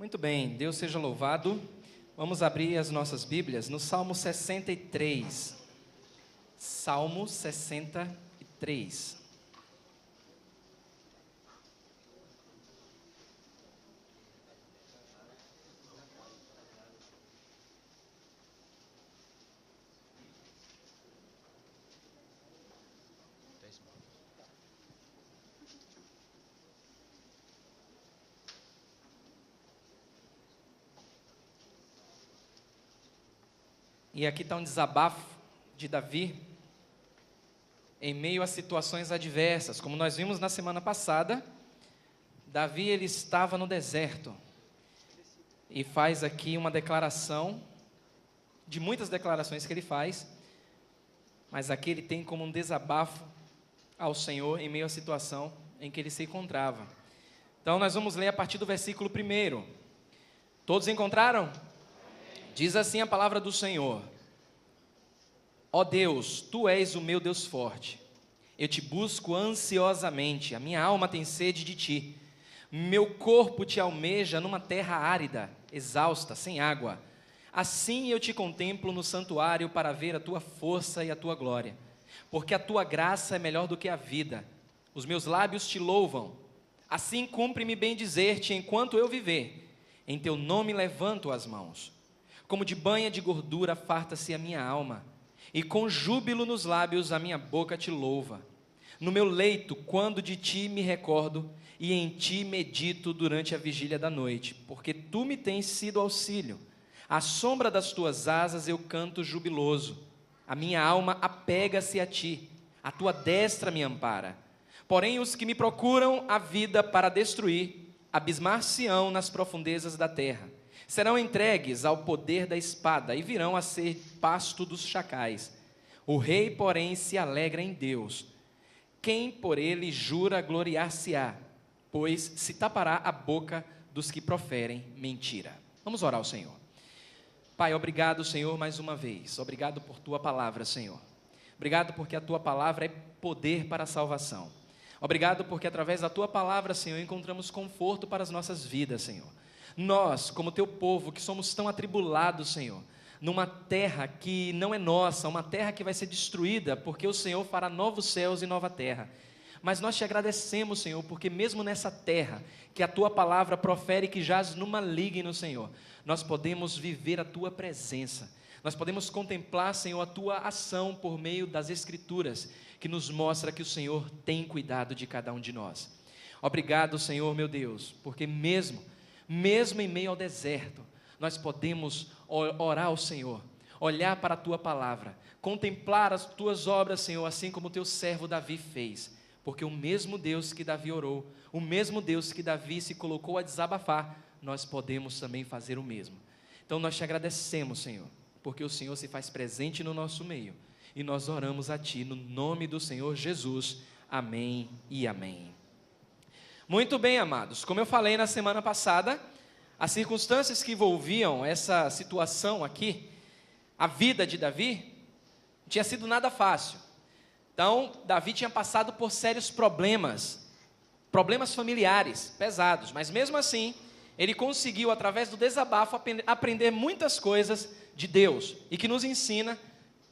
Muito bem, Deus seja louvado. Vamos abrir as nossas Bíblias no Salmo 63. Salmo 63. E aqui está um desabafo de Davi em meio a situações adversas. Como nós vimos na semana passada, Davi ele estava no deserto e faz aqui uma declaração, de muitas declarações que ele faz, mas aqui ele tem como um desabafo ao Senhor em meio à situação em que ele se encontrava. Então nós vamos ler a partir do versículo 1. Todos encontraram? Diz assim a palavra do Senhor: Ó Deus, Tu és o meu Deus forte, eu te busco ansiosamente, a minha alma tem sede de Ti, meu corpo te almeja numa terra árida, exausta, sem água. Assim eu te contemplo no santuário para ver a Tua força e a Tua glória, porque a Tua graça é melhor do que a vida, os meus lábios te louvam. Assim cumpre-me bem dizer-te enquanto eu viver, em Teu nome levanto as mãos. Como de banha de gordura farta-se a minha alma, e com júbilo nos lábios a minha boca te louva. No meu leito, quando de ti me recordo, e em ti medito durante a vigília da noite, porque tu me tens sido auxílio. À sombra das tuas asas eu canto jubiloso. A minha alma apega-se a ti, a tua destra me ampara. Porém, os que me procuram a vida para destruir, abismar-se-ão nas profundezas da terra. Serão entregues ao poder da espada e virão a ser pasto dos chacais. O rei, porém, se alegra em Deus. Quem por ele jura gloriar-se-á, pois se tapará a boca dos que proferem mentira. Vamos orar ao Senhor. Pai, obrigado, Senhor, mais uma vez. Obrigado por Tua palavra, Senhor. Obrigado porque a Tua palavra é poder para a salvação. Obrigado porque através da Tua palavra, Senhor, encontramos conforto para as nossas vidas, Senhor. Nós, como Teu povo, que somos tão atribulados, Senhor, numa terra que não é nossa, uma terra que vai ser destruída, porque o Senhor fará novos céus e nova terra. Mas nós te agradecemos, Senhor, porque mesmo nessa terra, que a Tua palavra profere que jaz no maligno, Senhor, nós podemos viver a Tua presença. Nós podemos contemplar, Senhor, a Tua ação por meio das Escrituras, que nos mostra que o Senhor tem cuidado de cada um de nós. Obrigado, Senhor, meu Deus, porque mesmo em meio ao deserto, nós podemos orar ao Senhor, olhar para a Tua palavra, contemplar as Tuas obras, Senhor, assim como o Teu servo Davi fez, porque o mesmo Deus que Davi orou, o mesmo Deus que Davi se colocou a desabafar, nós podemos também fazer o mesmo. Então nós te agradecemos, Senhor, porque o Senhor se faz presente no nosso meio, e nós oramos a Ti, no nome do Senhor Jesus, amém e amém. Muito bem, amados, como eu falei na semana passada, as circunstâncias que envolviam essa situação aqui, a vida de Davi, não tinha sido nada fácil. Então, Davi tinha passado por sérios problemas familiares, pesados, mas mesmo assim, ele conseguiu, através do desabafo, aprender muitas coisas de Deus, e que nos ensina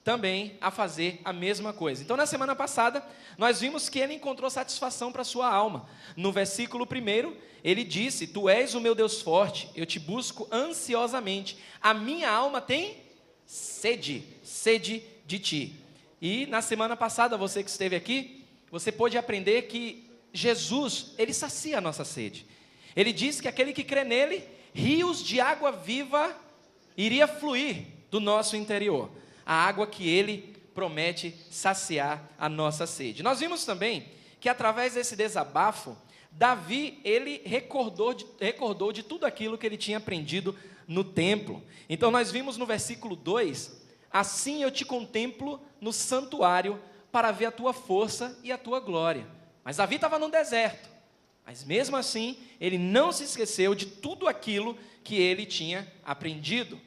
também a fazer a mesma coisa. Então, na semana passada, nós vimos que ele encontrou satisfação para a sua alma. No versículo 1, ele disse: Tu és o meu Deus forte, eu te busco ansiosamente, a minha alma tem sede de Ti. E na semana passada, você que esteve aqui, você pôde aprender que Jesus, Ele sacia a nossa sede. Ele disse que aquele que crê nele, rios de água viva iria fluir do nosso interior. A água que Ele promete saciar a nossa sede. Nós vimos também que através desse desabafo, Davi, ele recordou de tudo aquilo que ele tinha aprendido no templo. Então nós vimos no versículo 2, assim eu te contemplo no santuário para ver a tua força e a tua glória. Mas Davi estava no deserto, mas mesmo assim, ele não se esqueceu de tudo aquilo que ele tinha aprendido.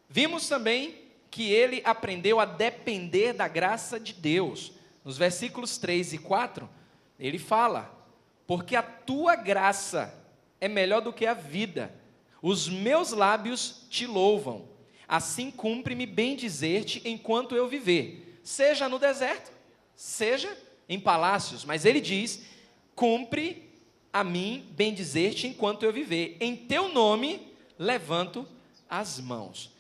Vimos também que ele aprendeu a depender da graça de Deus. Nos versículos 3 e 4, ele fala: porque a tua graça é melhor do que a vida, Os meus lábios te louvam. Assim cumpre-me bem dizer-te enquanto eu viver, seja no deserto, seja em palácios. Mas ele diz, cumpre a mim bem dizer-te enquanto eu viver. Em teu nome levanto as mãos.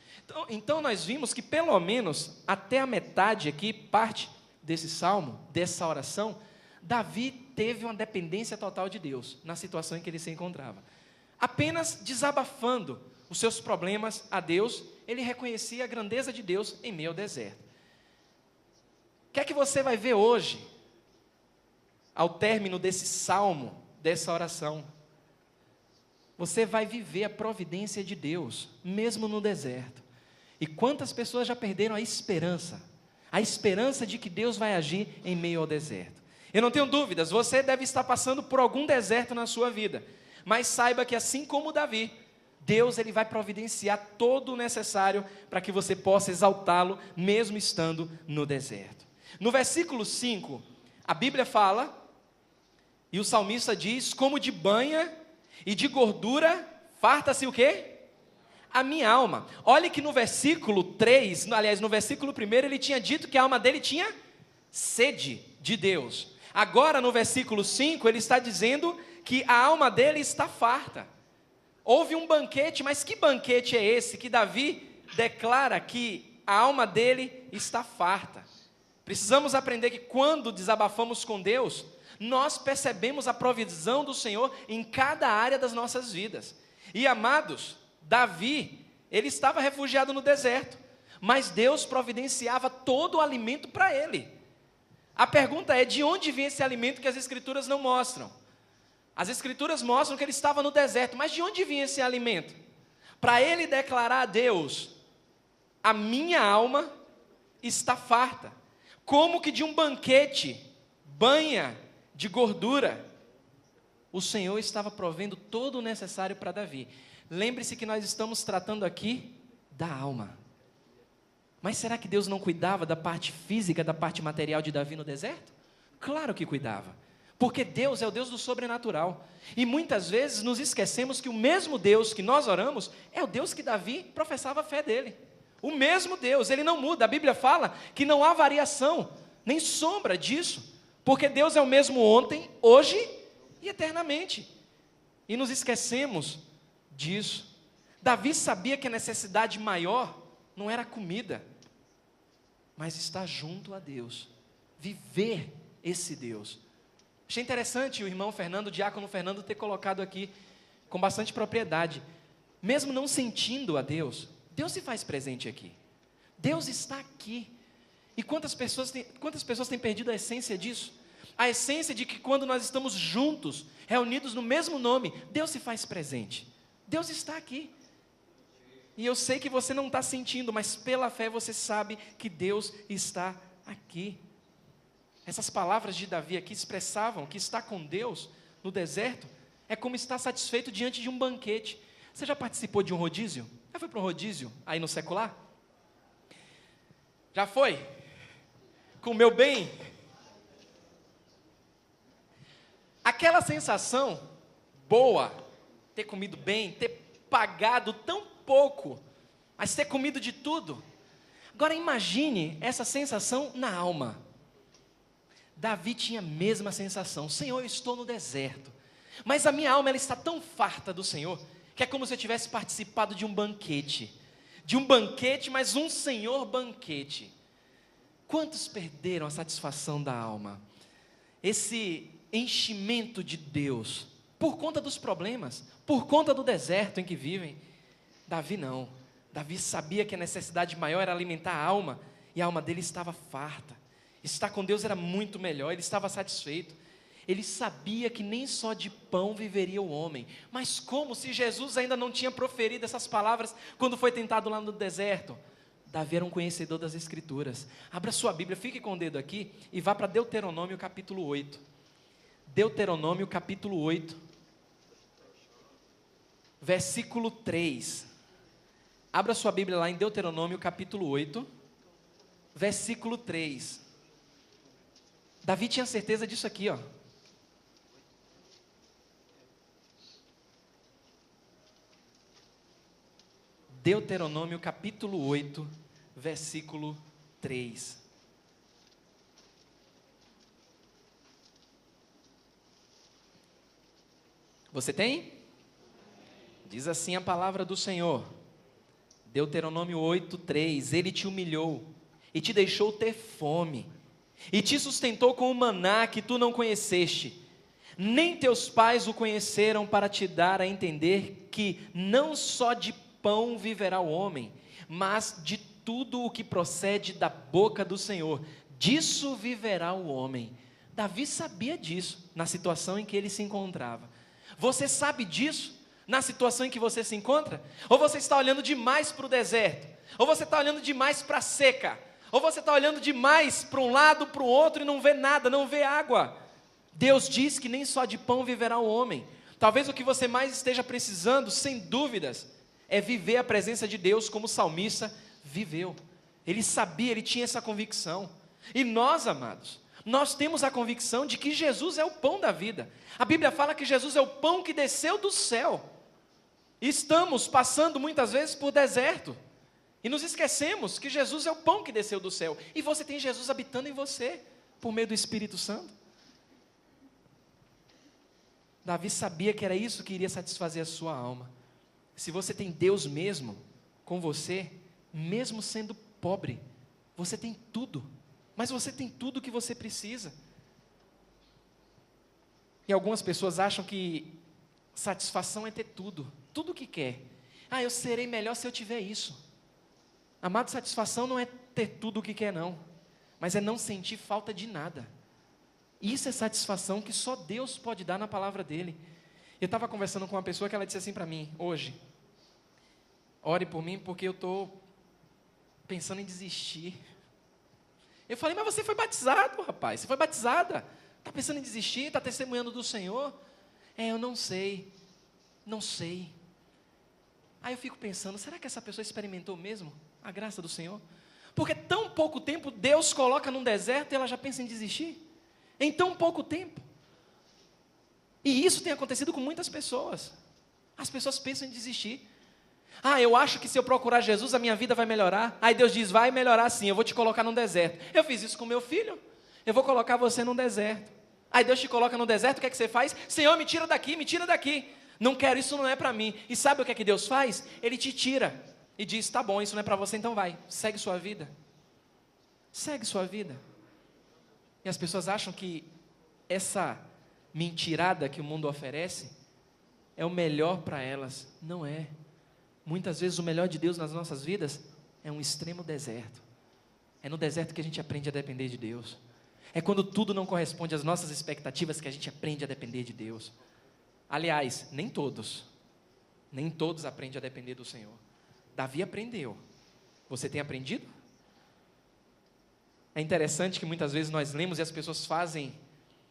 Então nós vimos que pelo menos até a metade aqui, parte desse salmo, dessa oração, Davi teve uma dependência total de Deus na situação em que ele se encontrava. Apenas desabafando os seus problemas a Deus, ele reconhecia a grandeza de Deus em meio ao deserto. O que é que você vai ver hoje, ao término desse salmo, dessa oração? Você vai viver a providência de Deus, mesmo no deserto. E quantas pessoas já perderam a esperança de que Deus vai agir em meio ao deserto? Eu não tenho dúvidas, você deve estar passando por algum deserto na sua vida, mas saiba que assim como Davi, Deus ele vai providenciar todo o necessário para que você possa exaltá-lo, mesmo estando no deserto. No versículo 5, a Bíblia fala, e o salmista diz, como de banha e de gordura, farta-se o quê? A minha alma. Olhe que no versículo 3, aliás, no versículo 1, ele tinha dito que a alma dele tinha sede de Deus. Agora, no versículo 5, ele está dizendo que a alma dele está farta. Houve um banquete, mas que banquete é esse que Davi declara que a alma dele está farta? Precisamos aprender que quando desabafamos com Deus, nós percebemos a provisão do Senhor em cada área das nossas vidas. E amados, Davi, ele estava refugiado no deserto, mas Deus providenciava todo o alimento para ele. A pergunta é, de onde vinha esse alimento que as Escrituras não mostram? As Escrituras mostram que ele estava no deserto, mas de onde vinha esse alimento? Para ele declarar a Deus, a minha alma está farta, como que de um banquete, banha de gordura, o Senhor estava provendo todo o necessário para Davi. Lembre-se que nós estamos tratando aqui da alma. Mas será que Deus não cuidava da parte física, da parte material de Davi no deserto? Claro que cuidava, porque Deus é o Deus do sobrenatural. E muitas vezes nos esquecemos que o mesmo Deus que nós oramos é o Deus que Davi professava a fé dele. O mesmo Deus, ele não muda. A Bíblia fala que não há variação, nem sombra disso, porque Deus é o mesmo ontem, hoje e eternamente. E nos esquecemos disso. Davi sabia que a necessidade maior não era a comida, mas estar junto a Deus, viver esse Deus. Achei interessante o irmão Fernando, o diácono Fernando, ter colocado aqui com bastante propriedade. Mesmo não sentindo a Deus, Deus se faz presente aqui. Deus está aqui. E quantas pessoas têm perdido a essência disso? A essência de que quando nós estamos juntos, reunidos no mesmo nome, Deus se faz presente. Deus está aqui. E eu sei que você não está sentindo, mas pela fé você sabe que Deus está aqui. Essas palavras de Davi aqui expressavam que estar com Deus no deserto é como estar satisfeito diante de um banquete. Você já participou de um rodízio? Já foi para um rodízio aí no secular? Já foi? Comeu bem? Aquela sensação boa, ter comido bem, ter pagado tão pouco, mas ter comido de tudo. Agora imagine essa sensação na alma. Davi tinha a mesma sensação. Senhor, eu estou no deserto, mas a minha alma ela está tão farta do Senhor, que é como se eu tivesse participado de um banquete, mas um Senhor banquete. Quantos perderam a satisfação da alma? Esse enchimento de Deus, por conta dos problemas, por conta do deserto em que vivem. Davi não. Davi sabia que a necessidade maior era alimentar a alma, e a alma dele estava farta. Estar com Deus era muito melhor, ele estava satisfeito. Ele sabia que nem só de pão viveria o homem. Mas como se Jesus ainda não tinha proferido essas palavras quando foi tentado lá no deserto? Davi era um conhecedor das Escrituras. Abra sua Bíblia, fique com o dedo aqui e vá para Deuteronômio capítulo 8. Deuteronômio capítulo 8, versículo 3. Abra sua Bíblia lá em Deuteronômio capítulo 8, versículo 3. Davi tinha certeza disso aqui, ó. Deuteronômio capítulo 8, versículo 3. Você tem? Diz assim a palavra do Senhor. Deuteronômio 8, 3. Ele te humilhou e te deixou ter fome, e te sustentou com o maná que tu não conheceste, nem teus pais o conheceram, para te dar a entender que não só de pão viverá o homem, mas de tudo o que procede da boca do Senhor, disso viverá o homem. Davi sabia disso na situação em que ele se encontrava. Você sabe disso na situação em que você se encontra? Ou você está olhando demais para o deserto? Ou você está olhando demais para a seca? Ou você está olhando demais para um lado, para o outro e não vê nada, não vê água? Deus diz que nem só de pão viverá o homem. Talvez o que você mais esteja precisando, sem dúvidas, é viver a presença de Deus como o salmista viveu. Ele sabia, ele tinha essa convicção. E nós, amados, nós temos a convicção de que Jesus é o pão da vida. A Bíblia fala que Jesus é o pão que desceu do céu. E estamos passando muitas vezes por deserto. E nos esquecemos que Jesus é o pão que desceu do céu. E você tem Jesus habitando em você, por meio do Espírito Santo. Davi sabia que era isso que iria satisfazer a sua alma. Se você tem Deus mesmo com você, mesmo sendo pobre, você tem tudo. Mas você tem tudo o que você precisa. E algumas pessoas acham que satisfação é ter tudo. Tudo o que quer. Eu serei melhor se eu tiver isso. Amado, satisfação não é ter tudo o que quer, não. Mas é não sentir falta de nada. Isso é satisfação que só Deus pode dar na palavra dele. Eu estava conversando com uma pessoa que ela disse assim para mim, hoje: ore por mim porque eu estou pensando em desistir. Eu falei, mas você foi batizado, rapaz, você foi batizada. Está pensando em desistir, está testemunhando do Senhor? Eu não sei. Aí eu fico pensando, será que essa pessoa experimentou mesmo a graça do Senhor? Porque tão pouco tempo Deus coloca num deserto e ela já pensa em desistir? Em tão pouco tempo. E isso tem acontecido com muitas pessoas. As pessoas pensam em desistir. Eu acho que se eu procurar Jesus a minha vida vai melhorar. Aí Deus diz, vai melhorar sim, eu vou te colocar num deserto. Eu fiz isso com meu filho. Eu vou colocar você num deserto. Aí Deus te coloca no deserto, o que é que você faz? Senhor, me tira daqui, me tira daqui. Não quero, isso não é para mim. E sabe o que é que Deus faz? Ele te tira e diz, tá bom, isso não é para você, então vai, segue sua vida. Segue sua vida. E as pessoas acham que essa mentirada que o mundo oferece é o melhor para elas. Não é. Muitas vezes o melhor de Deus nas nossas vidas é um extremo deserto. É no deserto que a gente aprende a depender de Deus. É quando tudo não corresponde às nossas expectativas que a gente aprende a depender de Deus. Aliás, nem todos aprendem a depender do Senhor. Davi aprendeu. Você tem aprendido? É interessante que muitas vezes nós lemos e as pessoas fazem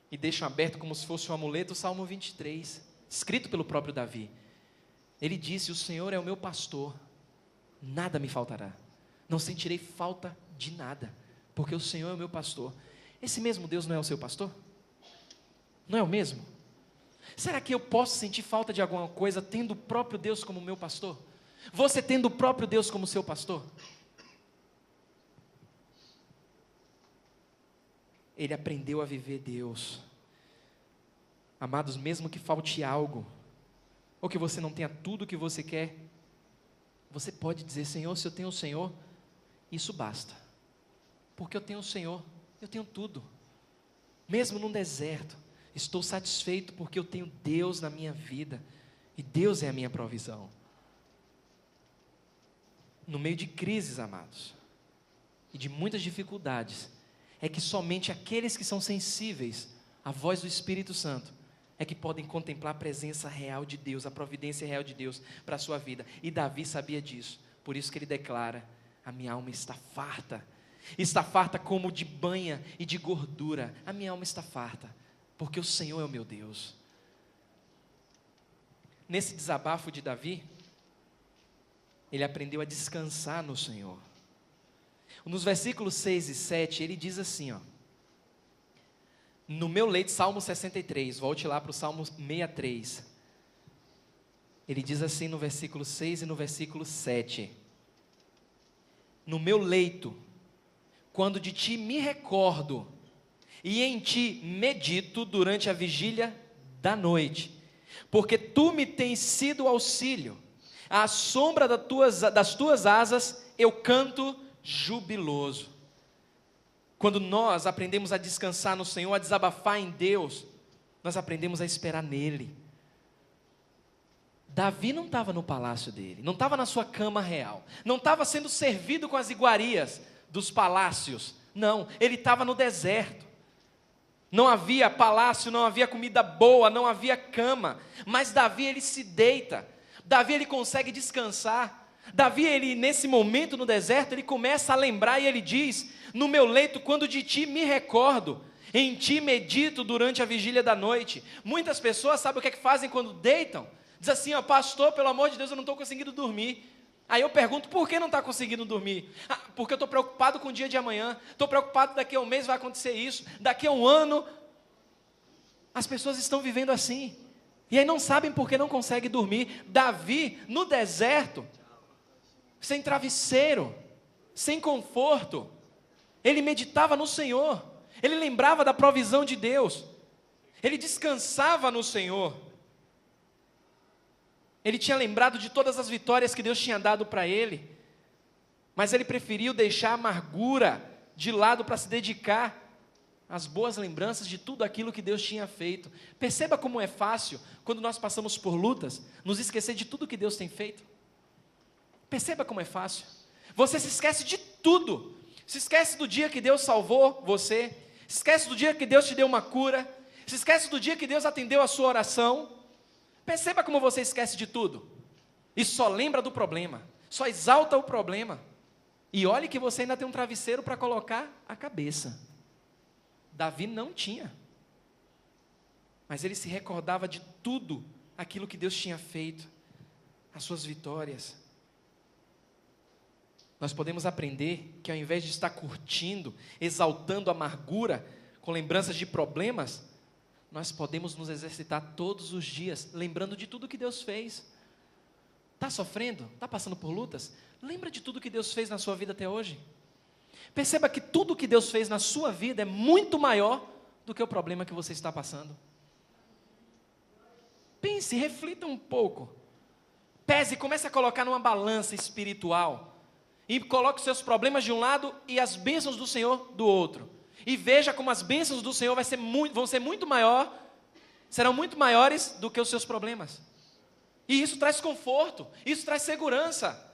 e deixam aberto como se fosse um amuleto o Salmo 23, escrito pelo próprio Davi. Ele disse, o Senhor é o meu pastor, nada me faltará. Não sentirei falta de nada, porque o Senhor é o meu pastor. Esse mesmo Deus não é o seu pastor? Não é o mesmo? Será que eu posso sentir falta de alguma coisa tendo o próprio Deus como meu pastor? Você tendo o próprio Deus como seu pastor? Ele aprendeu a viver Deus. Amados, mesmo que falte algo, ou que você não tenha tudo o que você quer, você pode dizer, Senhor, se eu tenho o Senhor, isso basta. Porque eu tenho o Senhor, eu tenho tudo. Mesmo num deserto, estou satisfeito porque eu tenho Deus na minha vida. E Deus é a minha provisão. No meio de crises, amados, e de muitas dificuldades, é que somente aqueles que são sensíveis à voz do Espírito Santo é que podem contemplar a presença real de Deus, a providência real de Deus para a sua vida. E Davi sabia disso, por isso que ele declara, a minha alma está farta como de banha e de gordura, a minha alma está farta, porque o Senhor é o meu Deus. Nesse desabafo de Davi, ele aprendeu a descansar no Senhor. Nos versículos 6 e 7, ele diz assim, no meu leito, Salmo 63, volte lá para o Salmo 63. Ele diz assim no versículo 6 e no versículo 7. No meu leito, quando de ti me recordo, e em ti medito durante a vigília da noite, porque tu me tens sido auxílio, à sombra das tuas asas eu canto jubiloso. Quando nós aprendemos a descansar no Senhor, a desabafar em Deus, nós aprendemos a esperar nele. Davi não estava no palácio dele, não estava na sua cama real, não estava sendo servido com as iguarias dos palácios, não, ele estava no deserto. Não havia palácio, não havia comida boa, não havia cama, mas Davi ele se deita, Davi ele consegue descansar. Davi ele nesse momento no deserto, ele começa a lembrar e ele diz: no meu leito quando de ti me recordo, em ti medito durante a vigília da noite. Muitas pessoas sabem o que é que fazem quando deitam? Diz assim, ó, pastor, pelo amor de Deus, eu não estou conseguindo dormir. Aí eu pergunto, por que não está conseguindo dormir? Porque eu estou preocupado com o dia de amanhã, estou preocupado daqui a um mês vai acontecer isso, daqui a um ano. As pessoas estão vivendo assim, e aí não sabem por que não conseguem dormir. Davi, no deserto, sem travesseiro, sem conforto, ele meditava no Senhor, ele lembrava da provisão de Deus, ele descansava no Senhor. Ele tinha lembrado de todas as vitórias que Deus tinha dado para ele, mas ele preferiu deixar a amargura de lado para se dedicar às boas lembranças de tudo aquilo que Deus tinha feito. Perceba como é fácil, quando nós passamos por lutas, nos esquecer de tudo que Deus tem feito. Perceba como é fácil. Você se esquece de tudo. Se esquece do dia que Deus salvou você, se esquece do dia que Deus te deu uma cura, se esquece do dia que Deus atendeu a sua oração. Perceba como você esquece de tudo, e só lembra do problema, só exalta o problema, e olhe que você ainda tem um travesseiro para colocar a cabeça. Davi não tinha, mas ele se recordava de tudo aquilo que Deus tinha feito, as suas vitórias. Nós podemos aprender que ao invés de estar curtindo, exaltando a amargura, com lembranças de problemas, nós podemos nos exercitar todos os dias, lembrando de tudo que Deus fez. Está sofrendo? Está passando por lutas? Lembra de tudo que Deus fez na sua vida até hoje. Perceba que tudo que Deus fez na sua vida é muito maior do que o problema que você está passando. Pense, reflita um pouco. Pese, comece a colocar numa balança espiritual. E coloque os seus problemas de um lado e as bênçãos do Senhor do outro. E veja como as bênçãos do Senhor serão muito maiores do que os seus problemas. E isso traz conforto, isso traz segurança.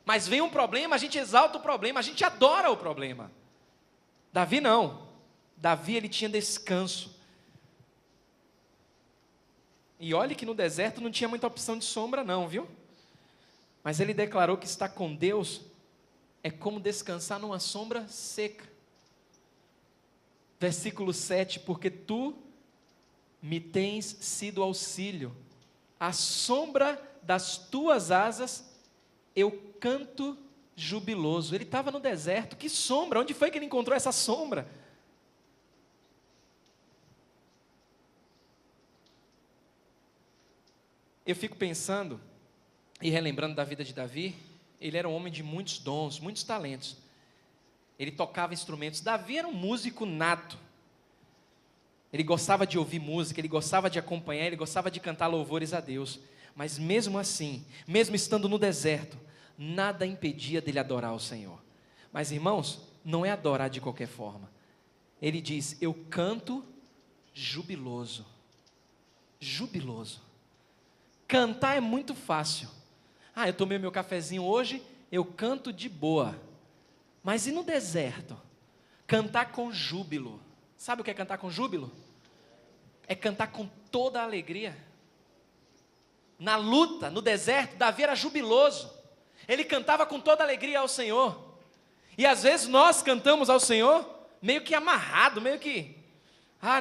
Mas vem um problema, a gente exalta o problema, a gente adora o problema. Davi não. Davi ele tinha descanso. E olhe que no deserto não tinha muita opção de sombra não, viu? Mas ele declarou que estar com Deus é como descansar numa sombra seca. Versículo 7, porque tu me tens sido auxílio, à sombra das tuas asas eu canto jubiloso. Ele estava no deserto, que sombra? Onde foi que ele encontrou essa sombra? Eu fico pensando e relembrando da vida de Davi. Ele era um homem de muitos dons, muitos talentos. Ele tocava instrumentos. Davi era um músico nato. Ele gostava de ouvir música, ele gostava de acompanhar, ele gostava de cantar louvores a Deus. Mas mesmo assim, mesmo estando no deserto, nada impedia dele adorar o Senhor. Mas irmãos, não é adorar de qualquer forma. Ele diz, eu canto jubiloso. Jubiloso. Cantar é muito fácil. Eu tomei meu cafezinho hoje, eu canto de boa. Mas e no deserto? Cantar com júbilo. Sabe o que é cantar com júbilo? É cantar com toda a alegria. Na luta, no deserto, Davi era jubiloso. Ele cantava com toda a alegria ao Senhor. E às vezes nós cantamos ao Senhor meio que amarrado, meio que,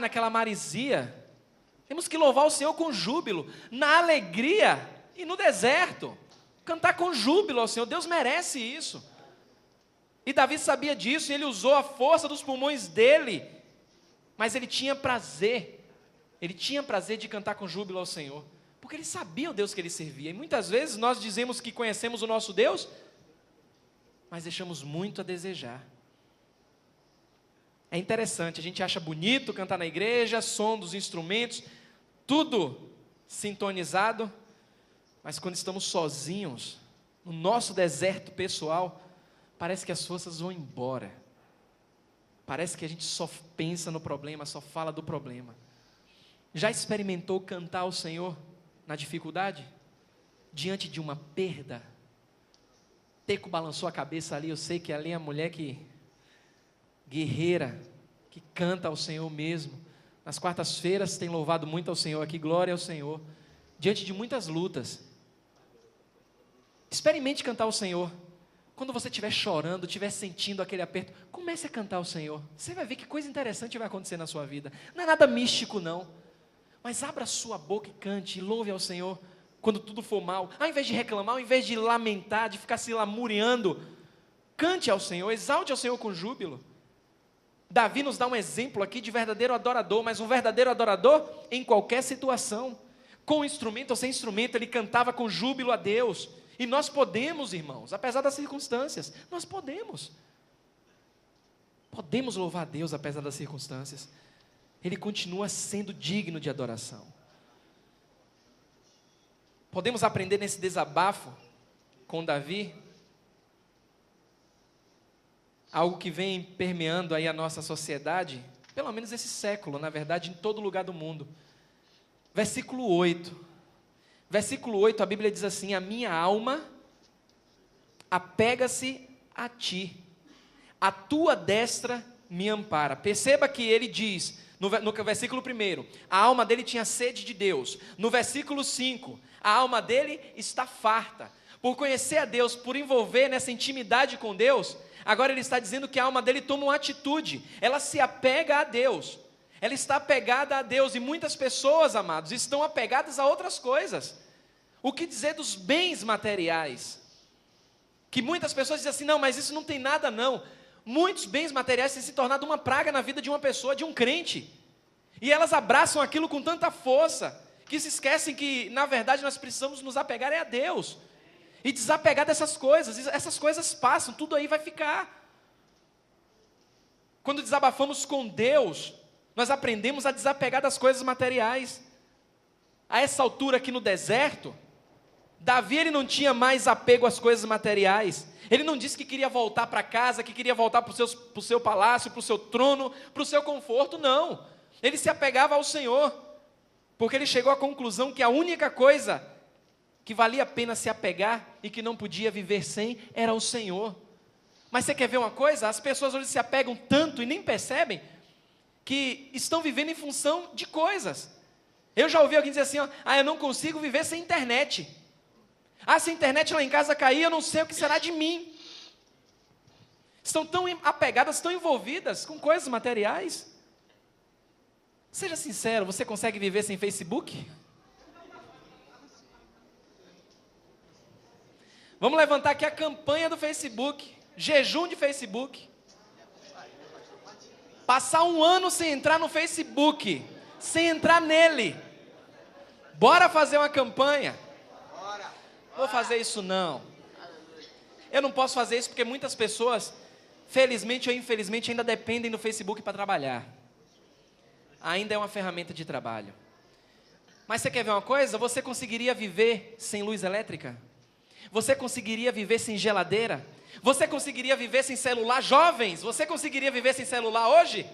naquela marisia. Temos que louvar o Senhor com júbilo, na alegria e no deserto. Cantar com júbilo ao Senhor, Deus merece isso. E Davi sabia disso, e ele usou a força dos pulmões dele, mas ele tinha prazer de cantar com júbilo ao Senhor, Porque ele sabia o Deus que ele servia. E muitas vezes nós dizemos que conhecemos o nosso Deus, mas deixamos muito a desejar. É interessante, a gente acha bonito cantar na igreja, som dos instrumentos, tudo sintonizado, mas quando estamos sozinhos, no nosso deserto pessoal, parece que as forças vão embora. Parece que a gente só pensa no problema, só fala do problema. Já experimentou cantar ao Senhor na dificuldade? Diante de uma perda? Teco balançou a cabeça ali, eu sei que ali é a mulher guerreira, que canta ao Senhor mesmo. Nas quartas-feiras tem louvado muito ao Senhor aqui, glória ao Senhor. Diante de muitas lutas. Experimente cantar ao Senhor. Quando você estiver chorando, estiver sentindo aquele aperto, comece a cantar ao Senhor. Você vai ver que coisa interessante vai acontecer na sua vida. Não é nada místico não. Mas abra a sua boca e cante, e louve ao Senhor. Quando tudo for mal, ao invés de reclamar, ao invés de lamentar, de ficar se lamuriando, cante ao Senhor, exalte ao Senhor com júbilo. Davi nos dá um exemplo aqui de verdadeiro adorador, mas um verdadeiro adorador em qualquer situação, com instrumento ou sem instrumento, ele cantava com júbilo a Deus. E nós podemos, irmãos, apesar das circunstâncias, nós podemos louvar a Deus apesar das circunstâncias. Ele continua sendo digno de adoração. Podemos aprender nesse desabafo com Davi algo que vem permeando aí a nossa sociedade, pelo menos esse século, na verdade, em todo lugar do mundo. Versículo 8. Versículo 8, a Bíblia diz assim: a minha alma apega-se a ti, a tua destra me ampara. Perceba que ele diz, no versículo 1, a alma dele tinha sede de Deus. No versículo 5, a alma dele está farta. Por conhecer a Deus, por envolver nessa intimidade com Deus, agora ele está dizendo que a alma dele toma uma atitude, ela se apega a Deus, ela está apegada a Deus, e muitas pessoas, amados, estão apegadas a outras coisas. O que dizer dos bens materiais? Que muitas pessoas dizem assim, não, mas isso não tem nada não. Muitos bens materiais têm se tornado uma praga na vida de uma pessoa, de um crente, e elas abraçam aquilo com tanta força, que se esquecem que, na verdade, nós precisamos nos apegar a Deus, e desapegar dessas coisas. Essas coisas passam, tudo aí vai ficar. Quando desabafamos com Deus, nós aprendemos a desapegar das coisas materiais. A essa altura aqui no deserto, Davi ele não tinha mais apego às coisas materiais. Ele não disse que queria voltar para casa, que queria voltar para o seu palácio, para o seu trono, para o seu conforto, não. Ele se apegava ao Senhor, porque ele chegou à conclusão que a única coisa que valia a pena se apegar e que não podia viver sem era o Senhor. Mas você quer ver uma coisa? As pessoas hoje se apegam tanto e nem percebem que estão vivendo em função de coisas. Eu já ouvi alguém dizer assim, ó, eu não consigo viver sem internet. Se a internet lá em casa cair, eu não sei o que será de mim. Estão tão apegadas, tão envolvidas com coisas materiais. Seja sincero, você consegue viver sem Facebook? Vamos levantar aqui a campanha do Facebook, jejum de Facebook. Passar um ano sem entrar no Facebook, sem entrar nele. Bora fazer uma campanha? Vou fazer isso não. Eu não posso fazer isso porque muitas pessoas, felizmente ou infelizmente, ainda dependem do Facebook para trabalhar. Ainda é uma ferramenta de trabalho. Mas você quer ver uma coisa? Você conseguiria viver sem luz elétrica? Você conseguiria viver sem geladeira? Você conseguiria viver sem celular? Jovens, você conseguiria viver sem celular hoje?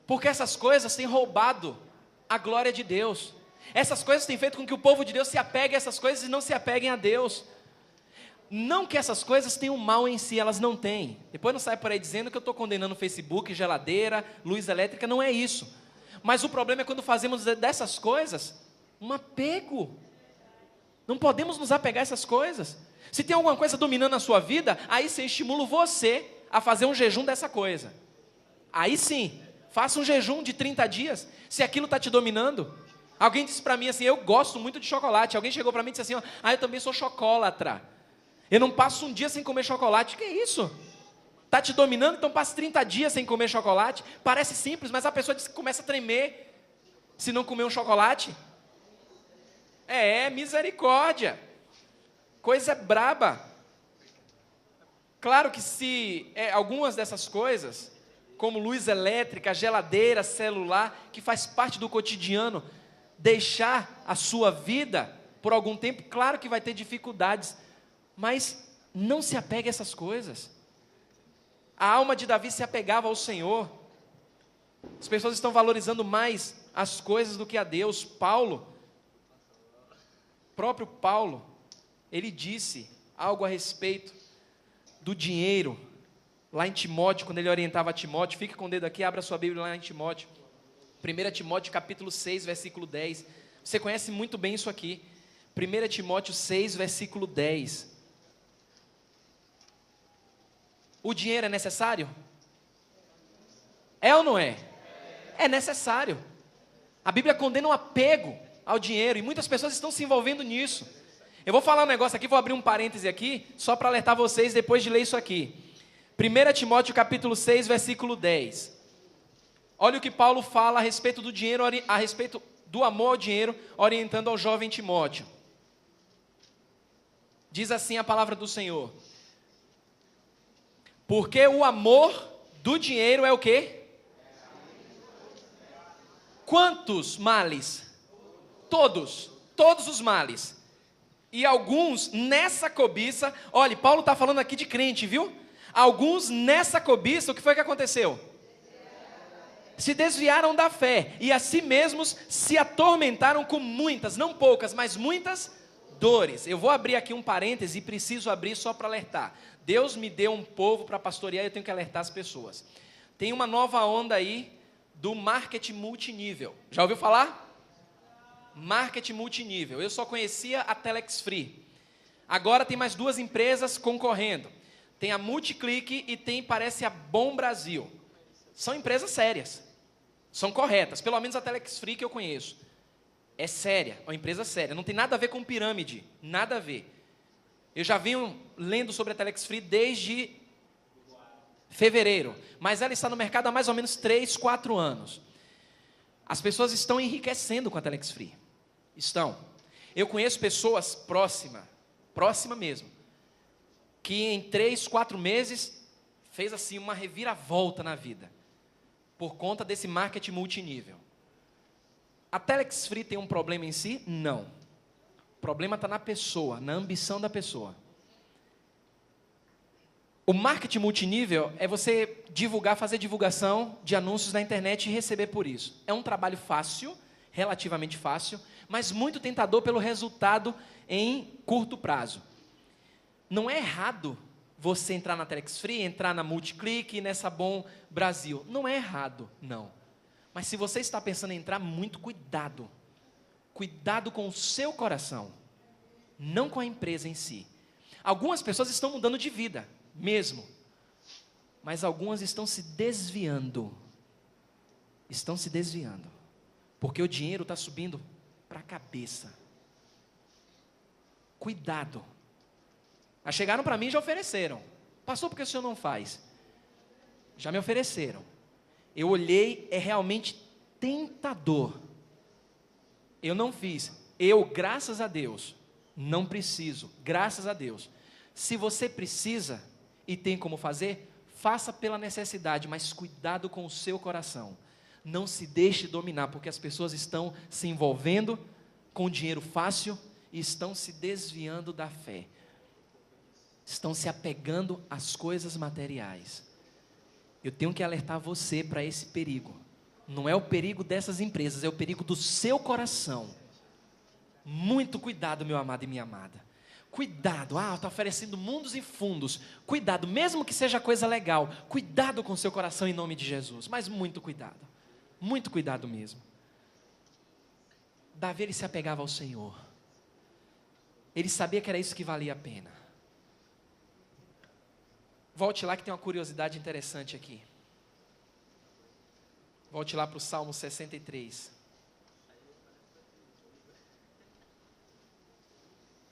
Porque essas coisas têm roubado a glória de Deus. Essas coisas têm feito com que o povo de Deus se apegue a essas coisas e não se apeguem a Deus. Não que essas coisas tenham mal em si, elas não têm. Depois não sai por aí dizendo que eu estou condenando Facebook, geladeira, luz elétrica, não é isso. Mas o problema é quando fazemos dessas coisas um apego. Não podemos nos apegar a essas coisas. Se tem alguma coisa dominando a sua vida, aí sim, estimulo você a fazer um jejum dessa coisa. Aí sim, faça um jejum de 30 dias, se aquilo está te dominando. Alguém disse para mim assim, eu gosto muito de chocolate. Alguém chegou para mim e disse assim, eu também sou chocolatra. Eu não passo um dia sem comer chocolate. Que isso? Está te dominando, então passe 30 dias sem comer chocolate. Parece simples, mas a pessoa diz que começa a tremer. se não comer um chocolate? Misericórdia. Coisa braba. Claro que se algumas dessas coisas, como luz elétrica, geladeira, celular, que faz parte do cotidiano, deixar a sua vida por algum tempo, claro que vai ter dificuldades, mas não se apegue a essas coisas. A alma de Davi se apegava ao Senhor. As pessoas estão valorizando mais as coisas do que a Deus. Próprio Paulo, ele disse algo a respeito do dinheiro, lá em Timóteo, quando ele orientava Timóteo. Fique com o dedo aqui, abra sua Bíblia lá em Timóteo. 1 Timóteo capítulo 6, versículo 10. Você conhece muito bem isso aqui. 1 Timóteo 6, versículo 10. O dinheiro é necessário? É ou não é? É necessário. A Bíblia condena o apego ao dinheiro e muitas pessoas estão se envolvendo nisso. Eu vou falar um negócio aqui, vou abrir um parêntese aqui, só para alertar vocês depois de ler isso aqui. 1 Timóteo capítulo 6, versículo 10. Olha o que Paulo fala a respeito do dinheiro, a respeito do amor ao dinheiro, orientando ao jovem Timóteo. Diz assim a palavra do Senhor: porque o amor do dinheiro é o quê? Quantos males? Todos os males. E alguns nessa cobiça, olha, Paulo está falando aqui de crente, viu? Alguns nessa cobiça, o que foi que aconteceu? Se desviaram da fé, e a si mesmos se atormentaram com muitas, não poucas, mas muitas dores. Eu vou abrir aqui um parêntese e preciso abrir só para alertar. Deus me deu um povo para pastorear e eu tenho que alertar as pessoas. Tem uma nova onda aí do marketing multinível. Já ouviu falar? Marketing multinível. Eu só conhecia a Telex Free. Agora tem mais duas empresas concorrendo. Tem a Multiclick e tem, parece, a Bom Brasil. São empresas sérias. São corretas. Pelo menos a Telex Free que eu conheço. É séria, é uma empresa séria. Não tem nada a ver com pirâmide. Nada a ver. Eu já venho lendo sobre a Telex Free desde fevereiro. Mas ela está no mercado há mais ou menos 3, 4 anos. As pessoas estão enriquecendo com a Telex Free. Estão. Eu conheço pessoas próxima mesmo, que em 3, 4 meses fez assim uma reviravolta na vida, por conta desse marketing multinível. A Telex Free tem um problema em si? Não. O problema está na pessoa, na ambição da pessoa. O marketing multinível é você divulgar, fazer divulgação de anúncios na internet e receber por isso. É um trabalho fácil, relativamente fácil, mas muito tentador pelo resultado em curto prazo. Não é errado você entrar na Telex Free, entrar na Multiclick e nessa Bom Brasil. Não é errado, não. Mas se você está pensando em entrar, muito cuidado. Cuidado com o seu coração, não com a empresa em si. Algumas pessoas estão mudando de vida, mesmo. Mas algumas estão se desviando. Estão se desviando. Porque o dinheiro está subindo para a cabeça. Cuidado. Mas chegaram para mim e já ofereceram. Pastor, por que o senhor não faz? Já me ofereceram. Eu olhei, é realmente tentador. Eu não fiz. Eu, graças a Deus, não preciso. Graças a Deus. Se você precisa e tem como fazer, faça pela necessidade, mas cuidado com o seu coração. Não se deixe dominar, porque as pessoas estão se envolvendo com dinheiro fácil e estão se desviando da fé. Estão se apegando às coisas materiais. Eu tenho que alertar você para esse perigo. Não é o perigo dessas empresas, é o perigo do seu coração. Muito cuidado, meu amado e minha amada. Cuidado, está oferecendo mundos e fundos. Cuidado, mesmo que seja coisa legal. Cuidado com o seu coração em nome de Jesus. Mas muito cuidado. Muito cuidado mesmo. Davi, ele se apegava ao Senhor. Ele sabia que era isso que valia a pena. Volte lá que tem uma curiosidade interessante aqui. Volte lá para o Salmo 63.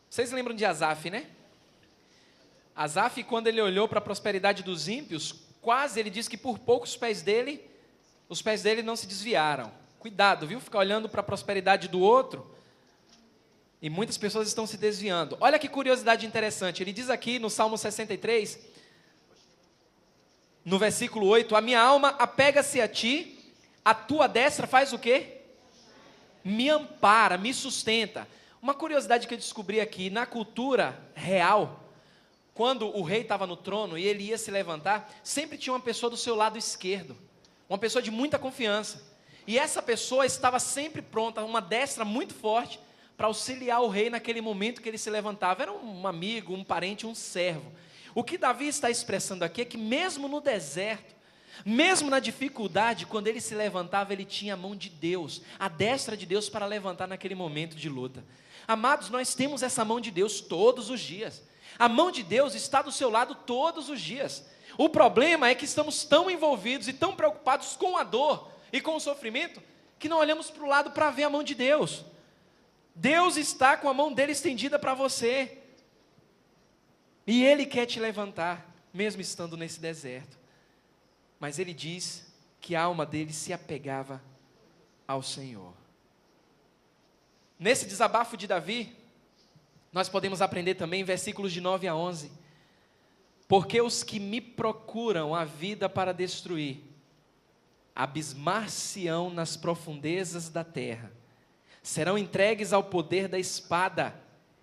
Vocês lembram de Asaf, né? Asaf, quando ele olhou para a prosperidade dos ímpios, quase ele disse que por pouco os pés dele não se desviaram. Cuidado, viu? Ficar olhando para a prosperidade do outro. E muitas pessoas estão se desviando. Olha que curiosidade interessante. Ele diz aqui no Salmo 63, no versículo 8, a minha alma apega-se a ti, a tua destra faz o quê? Me ampara, me sustenta. Uma curiosidade que eu descobri aqui, na cultura real, quando o rei estava no trono e ele ia se levantar, sempre tinha uma pessoa do seu lado esquerdo, uma pessoa de muita confiança. E essa pessoa estava sempre pronta, uma destra muito forte, para auxiliar o rei naquele momento que ele se levantava. Era um amigo, um parente, um servo. O que Davi está expressando aqui é que mesmo no deserto, mesmo na dificuldade, quando ele se levantava, ele tinha a mão de Deus, a destra de Deus para levantar naquele momento de luta. Amados, nós temos essa mão de Deus todos os dias. A mão de Deus está do seu lado todos os dias. O problema é que estamos tão envolvidos e tão preocupados com a dor e com o sofrimento, que não olhamos para o lado para ver a mão de Deus. Deus está com a mão dele estendida para você. E ele quer te levantar, mesmo estando nesse deserto. Mas ele diz que a alma dele se apegava ao Senhor. Nesse desabafo de Davi, nós podemos aprender também versículos de 9 a 11. Porque os que me procuram a vida para destruir, abismar-se-ão nas profundezas da terra, serão entregues ao poder da espada,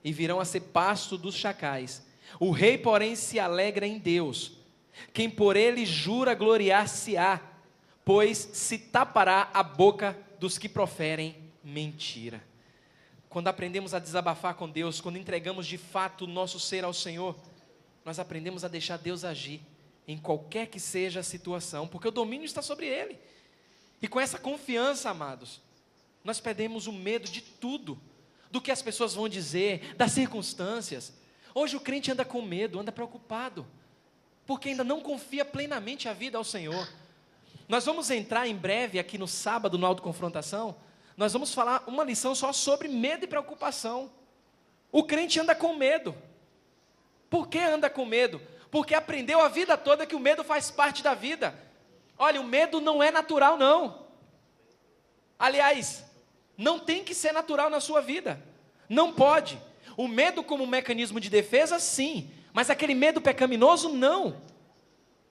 e virão a ser pasto dos chacais. O rei, porém, se alegra em Deus, quem por ele jura gloriar-se-á, pois se tapará a boca dos que proferem mentira. Quando aprendemos a desabafar com Deus, quando entregamos de fato o nosso ser ao Senhor, nós aprendemos a deixar Deus agir, em qualquer que seja a situação, porque o domínio está sobre Ele. E com essa confiança, amados, nós perdemos o medo de tudo, do que as pessoas vão dizer, das circunstâncias. Hoje o crente anda com medo, anda preocupado, porque ainda não confia plenamente a vida ao Senhor. Nós vamos entrar em breve aqui no sábado, no Autoconfrontação, nós vamos falar uma lição só sobre medo e preocupação. O crente anda com medo. Por que anda com medo? Porque aprendeu a vida toda que o medo faz parte da vida. Olha, o medo não é natural, não. Aliás, não tem que ser natural na sua vida. Não pode. O medo como mecanismo de defesa, sim. Mas aquele medo pecaminoso, não.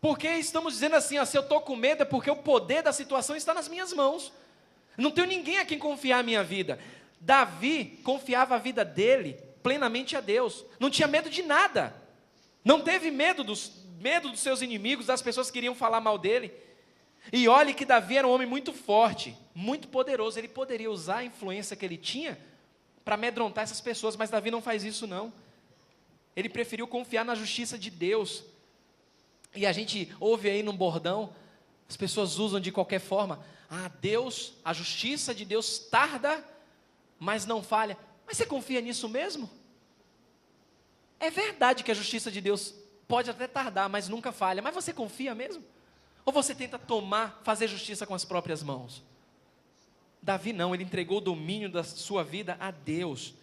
Porque estamos dizendo assim, ó, se eu estou com medo é porque o poder da situação está nas minhas mãos. Não tenho ninguém a quem confiar a minha vida. Davi confiava a vida dele plenamente a Deus. Não tinha medo de nada. Não teve medo dos seus inimigos, das pessoas que queriam falar mal dele. E olhe que Davi era um homem muito forte, muito poderoso. Ele poderia usar a influência que ele tinha para amedrontar essas pessoas, mas Davi não faz isso não. Ele preferiu confiar na justiça de Deus. E a gente ouve aí num bordão, as pessoas usam de qualquer forma. Ah, Deus, a justiça de Deus tarda, mas não falha. Mas você confia nisso mesmo? É verdade que a justiça de Deus pode até tardar, mas nunca falha. Mas você confia mesmo? Ou você tenta fazer justiça com as próprias mãos? Davi não, ele entregou o domínio da sua vida a Deus.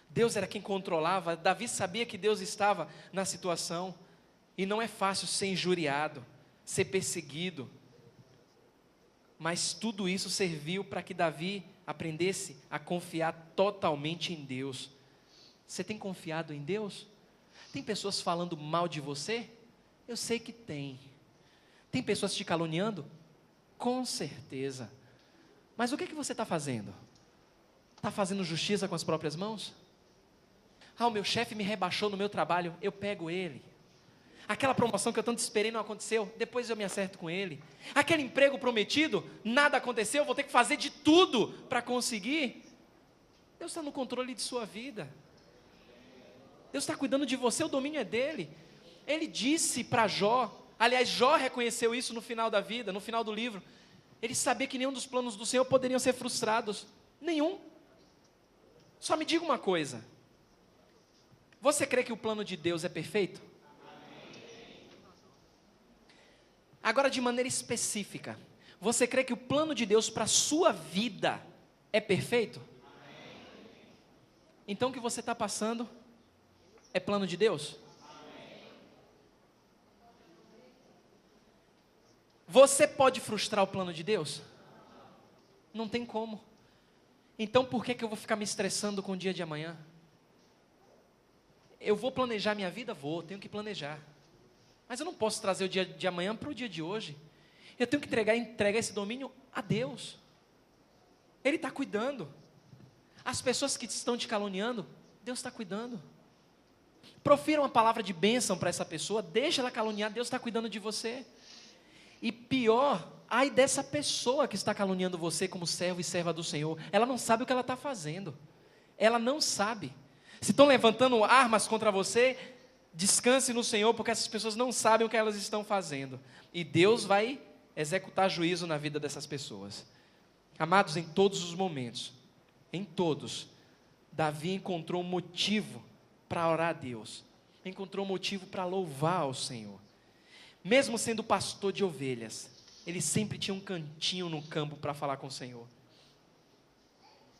Deus era quem controlava. Davi sabia que Deus estava na situação. E não é fácil ser injuriado, ser perseguido. Mas tudo isso serviu para que Davi aprendesse a confiar totalmente em Deus. Você tem confiado em Deus? Tem pessoas falando mal de você? Eu sei que tem. Tem pessoas te caluniando? Com certeza. Mas o que você está fazendo? Está fazendo justiça com as próprias mãos? Ah, o meu chefe me rebaixou no meu trabalho, eu pego ele. Aquela promoção que eu tanto esperei não aconteceu, depois eu me acerto com ele. Aquele emprego prometido, nada aconteceu, vou ter que fazer de tudo para conseguir. Deus está no controle de sua vida. Deus está cuidando de você, o domínio é dele. Ele disse para Jó, aliás, Jó reconheceu isso no final da vida, no final do livro. Ele sabia que nenhum dos planos do Senhor poderiam ser frustrados. Nenhum. Só me diga uma coisa. Você crê que o plano de Deus é perfeito? Agora, de maneira específica, você crê que o plano de Deus para a sua vida é perfeito? Então o que você está passando é plano de Deus? Você pode frustrar o plano de Deus? Não tem como. Então por que eu vou ficar me estressando com o dia de amanhã? Eu vou planejar minha vida? Vou, tenho que planejar. Mas eu não posso trazer o dia de amanhã para o dia de hoje. Eu tenho que entregar esse domínio a Deus. Ele está cuidando. As pessoas que estão te caluniando, Deus está cuidando. Profira uma palavra de bênção para essa pessoa, deixa ela caluniar, Deus está cuidando de você. E pior, ai dessa pessoa que está caluniando você como servo e serva do Senhor, ela não sabe o que ela está fazendo. Ela não sabe. Se estão levantando armas contra você, descanse no Senhor, porque essas pessoas não sabem o que elas estão fazendo. E Deus vai executar juízo na vida dessas pessoas. Amados, em todos os momentos, em todos, Davi encontrou um motivo para orar a Deus. Encontrou um motivo para louvar ao Senhor. Mesmo sendo pastor de ovelhas, ele sempre tinha um cantinho no campo para falar com o Senhor.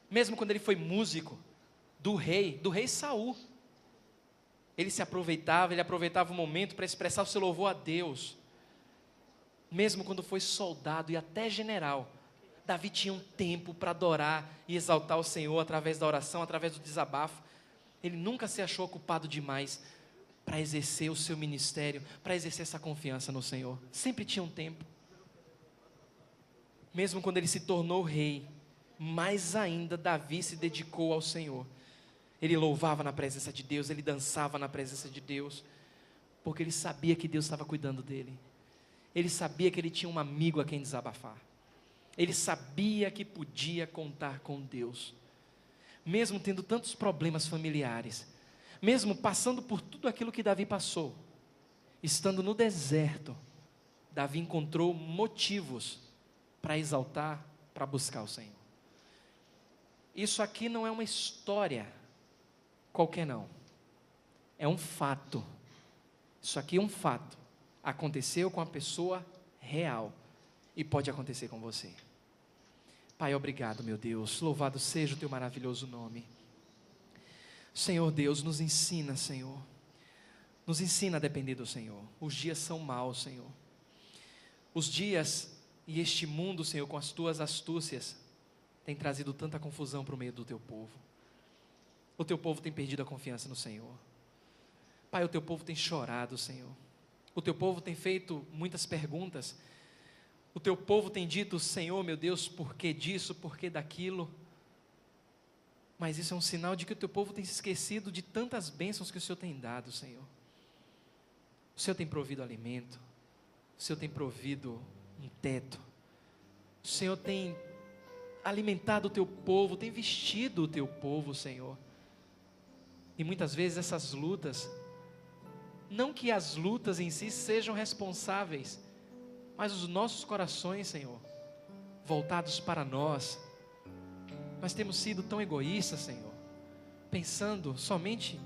Mesmo quando ele foi músico do rei Saul, ele aproveitava o momento para expressar o seu louvor a Deus. Mesmo quando foi soldado e até general, Davi tinha um tempo para adorar e exaltar o Senhor através da oração, através do desabafo. Ele nunca se achou ocupado demais para exercer o seu ministério, para exercer essa confiança no Senhor. Sempre tinha um tempo. Mesmo quando ele se tornou rei, mais ainda Davi se dedicou ao Senhor. Ele louvava na presença de Deus, ele dançava na presença de Deus, porque ele sabia que Deus estava cuidando dele. Ele sabia que ele tinha um amigo a quem desabafar. Ele sabia que podia contar com Deus. Mesmo tendo tantos problemas familiares, mesmo passando por tudo aquilo que Davi passou, estando no deserto, Davi encontrou motivos para exaltar, para buscar o Senhor. Isso aqui não é uma história qualquer não, é um fato. Isso aqui é um fato, aconteceu com a pessoa real e pode acontecer com você. Pai, obrigado, meu Deus, louvado seja o teu maravilhoso nome. Senhor Deus, nos ensina, Senhor, nos ensina a depender do Senhor. Os dias são maus, Senhor. Os dias e este mundo, Senhor, com as tuas astúcias, tem trazido tanta confusão para o meio do teu povo. O teu povo tem perdido a confiança no Senhor. Pai, o teu povo tem chorado, Senhor. O teu povo tem feito muitas perguntas. O teu povo tem dito, Senhor, meu Deus, por que disso, por que daquilo? Mas isso é um sinal de que o teu povo tem se esquecido de tantas bênçãos que o Senhor tem dado, Senhor. O Senhor tem provido alimento. O Senhor tem provido um teto. O Senhor tem alimentado o teu povo, tem vestido o teu povo, Senhor. E muitas vezes essas lutas, não que as lutas em si sejam responsáveis, mas os nossos corações, Senhor, voltados para nós temos sido tão egoístas, Senhor, pensando somente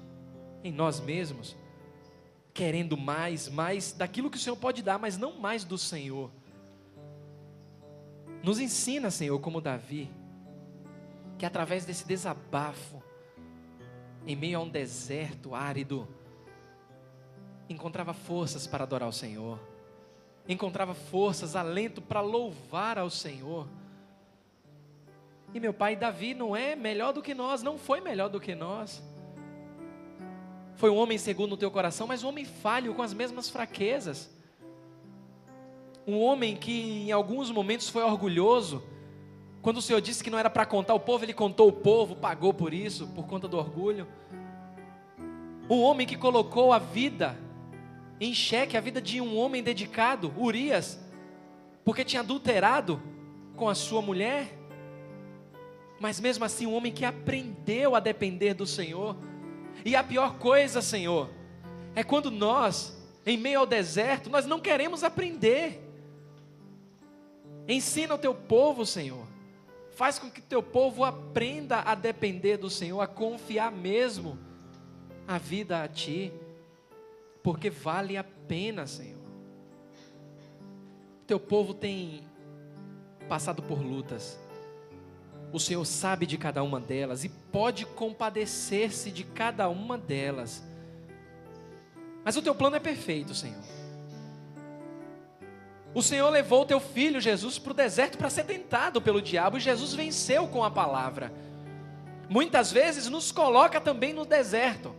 em nós mesmos, querendo mais daquilo que o Senhor pode dar, mas não mais do Senhor. Nos ensina, Senhor, como Davi, que através desse desabafo, em meio a um deserto árido, encontrava forças para adorar o Senhor, encontrava forças, alento para louvar ao Senhor. E meu pai, Davi não é melhor do que nós, não foi melhor do que nós. Foi um homem segundo o teu coração, mas um homem falho, com as mesmas fraquezas. Um homem que em alguns momentos foi orgulhoso. Quando o Senhor disse que não era para contar o povo, ele contou o povo, pagou por isso, por conta do orgulho. Um homem que colocou a vida em xeque, a vida de um homem dedicado, Urias, porque tinha adulterado com a sua mulher. Mas mesmo assim, um homem que aprendeu a depender do Senhor. E a pior coisa, Senhor, é quando nós, em meio ao deserto, nós não queremos aprender. Ensina o teu povo, Senhor. Faz com que o teu povo aprenda a depender do Senhor, a confiar mesmo a vida a Ti, porque vale a pena, Senhor. O teu povo tem passado por lutas. O Senhor sabe de cada uma delas e pode compadecer-se de cada uma delas. Mas o teu plano é perfeito, Senhor. O Senhor levou o teu filho Jesus para o deserto para ser tentado pelo diabo, e Jesus venceu com a palavra. Muitas vezes nos coloca também no deserto,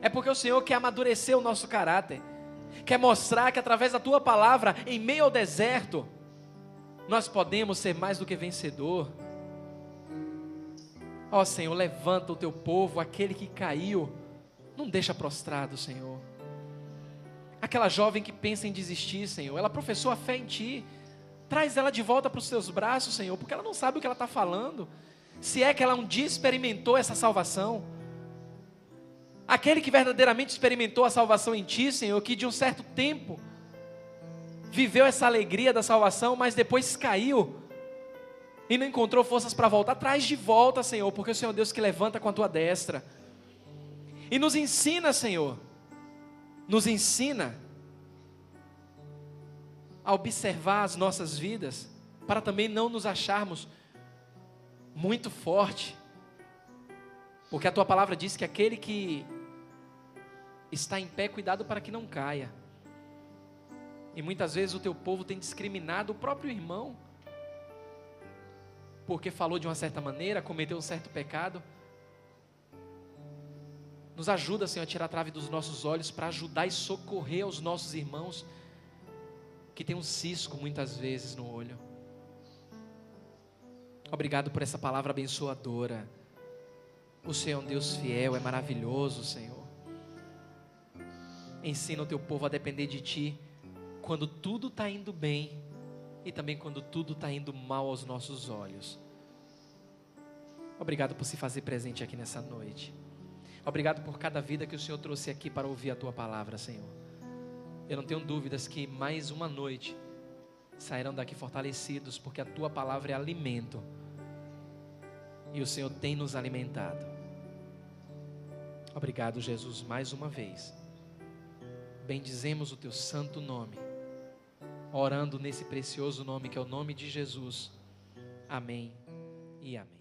é porque o Senhor quer amadurecer o nosso caráter, quer mostrar que através da tua palavra, em meio ao deserto, nós podemos ser mais do que vencedor. Ó Senhor, levanta o teu povo, aquele que caiu, não deixa prostrado, Senhor. Aquela jovem que pensa em desistir, Senhor, ela professou a fé em Ti, traz ela de volta para os Teus braços, Senhor, porque ela não sabe o que ela está falando, se é que ela um dia experimentou essa salvação. Aquele que verdadeiramente experimentou a salvação em Ti, Senhor, que de um certo tempo viveu essa alegria da salvação, mas depois caiu e não encontrou forças para voltar, traz de volta, Senhor, porque o Senhor é Deus que levanta com a Tua destra. E nos ensina, Senhor, nos ensina a observar as nossas vidas, para também não nos acharmos muito forte, porque a Tua palavra diz que aquele que está em pé, cuidado para que não caia. E muitas vezes o Teu povo tem discriminado o próprio irmão, porque falou de uma certa maneira, cometeu um certo pecado. Nos ajuda, Senhor, a tirar a trave dos nossos olhos, para ajudar e socorrer aos nossos irmãos, que tem um cisco muitas vezes no olho. Obrigado por essa palavra abençoadora. O Senhor é um Deus fiel, é maravilhoso, Senhor. Ensina o Teu povo a depender de Ti, quando tudo está indo bem, e também quando tudo está indo mal aos nossos olhos. Obrigado por se fazer presente aqui nessa noite. Obrigado por cada vida que o Senhor trouxe aqui para ouvir a Tua palavra, Senhor. Eu não tenho dúvidas que mais uma noite sairão daqui fortalecidos, porque a Tua palavra é alimento, e o Senhor tem nos alimentado. Obrigado, Jesus, mais uma vez. Bendizemos o Teu santo nome, orando nesse precioso nome que é o nome de Jesus. Amém e amém.